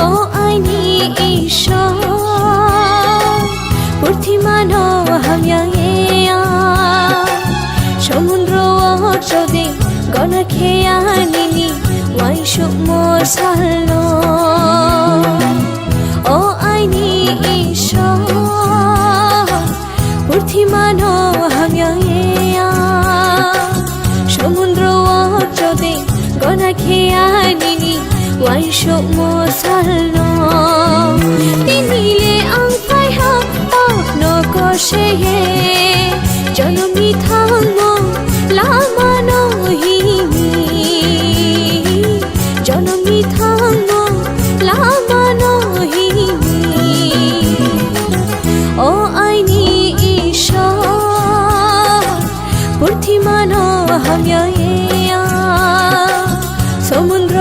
ও আইনি ঈশ্বর পৃথিমান হামিয়া সমুদ্র অর্চদে গনা খেয়া নিনি ওয়াই সুমর সালো ও আইনি ঈশ্বর পৃথিমান হামিয়া সমুদ্র অর্চদে গনা খেয়া নিনি ওয়াই সুমর সালো তিনিলে আংফাই হা নকশে জনমি থাঙ্গো লামানো হিমি জনমি থাঙ্গো লামানো হিমি ও আইনি ঈশ্বর পৃথিমান হামিয়া সমুদ্র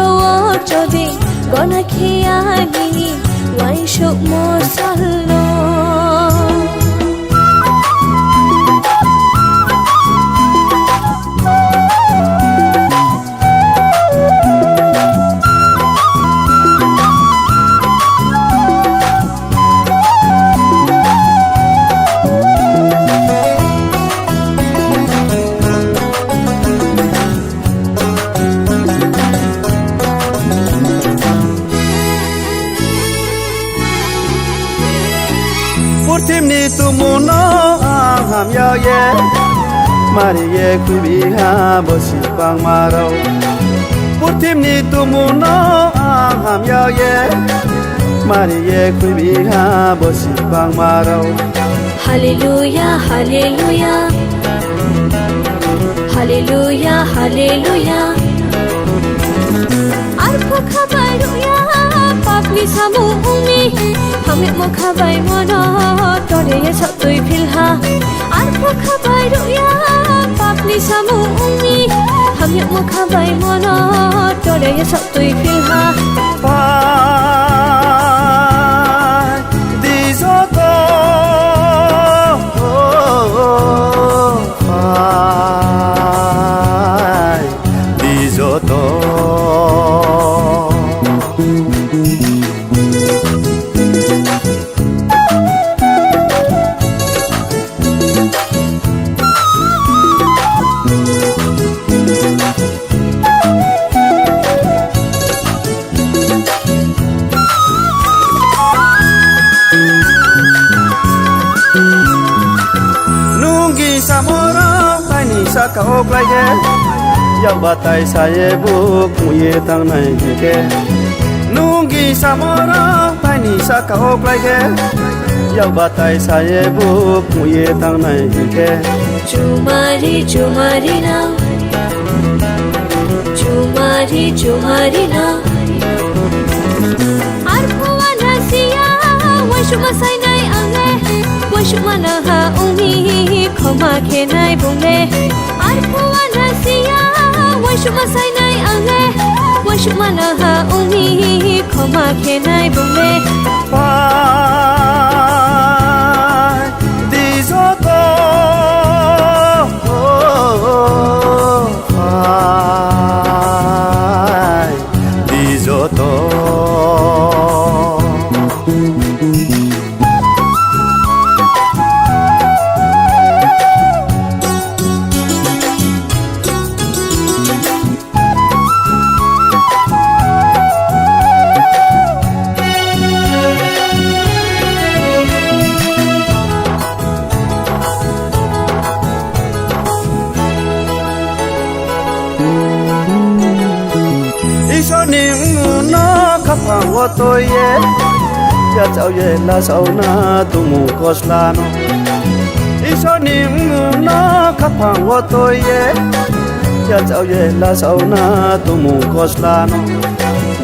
অর্চদে গনা খেয়া নিনি ওয়াই সুমর সালো Timni tu muno aham ya ye mari ye kubiha bosi bang marau Timni tu muno aham ya ye mari ye kubiha bosi bang marau Hallelujah hallelujah Hallelujah hallelujah Arko khabaruya papli samu umi hame mo khabai mono tore ye satoi philha Arko khabaruya papli samu umi hame mo khabai mono tore ye satoi philha Saka oklai ke yang batai saya buk muye tang nai ke nunggi samora pani saka oklai ke yang batai saya buk muye tang nai ke Chumari chumari na Chumari chumari na Arpuwa nasiya Washuma sai nai angle Washuma na ha umi Khoma ke nai bungle Arpuwa nasiya Washuma sai nai angle Washuma na ha umi Khoma ke nai bungle tôi ye ya cháu ye là sau na tu mu koslano iso nim no khắp hoàng wo tôi ye ya cháu ye là sau na tu mu koslano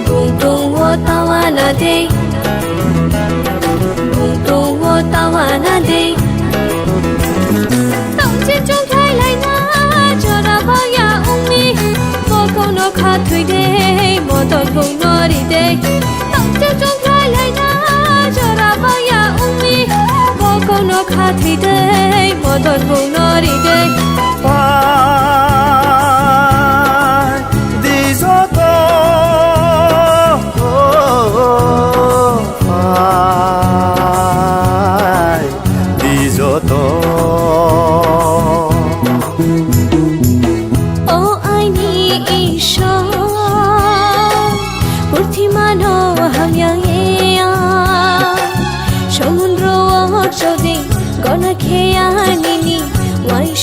bung bung wo tawana de bung bung wo tawana de tông trên trong khai lại na cho ra bao ya umi mo câu nó khát thuy de mo ton bung nó đi de Kono khati day, modon bung nori day. Pai, dizoto.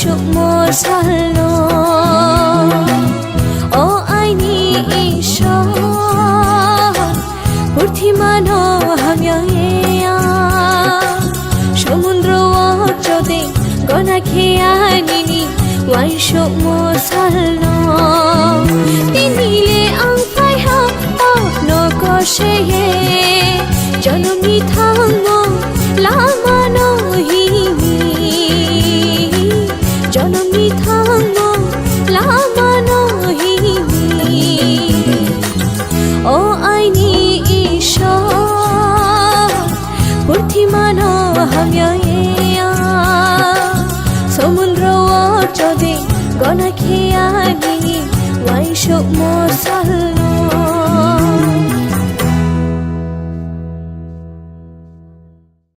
Sumar সালো ও আইনি ঈশ্বর পৃথিমানো হামিয়া সমুদ্র চদে গনা খেয়ানিনি Y Sumar সালো তিনিলে আংফাই হা নকশে জনমি থাঙ্গো লামানো হিমি জনমি থাঙ্গো লামানো হিমি ও আইনি ঈশ্বর পৃথিমানো হামিয়া সমুদ্র চদে গনা খেয়ানি Y Sumar সাল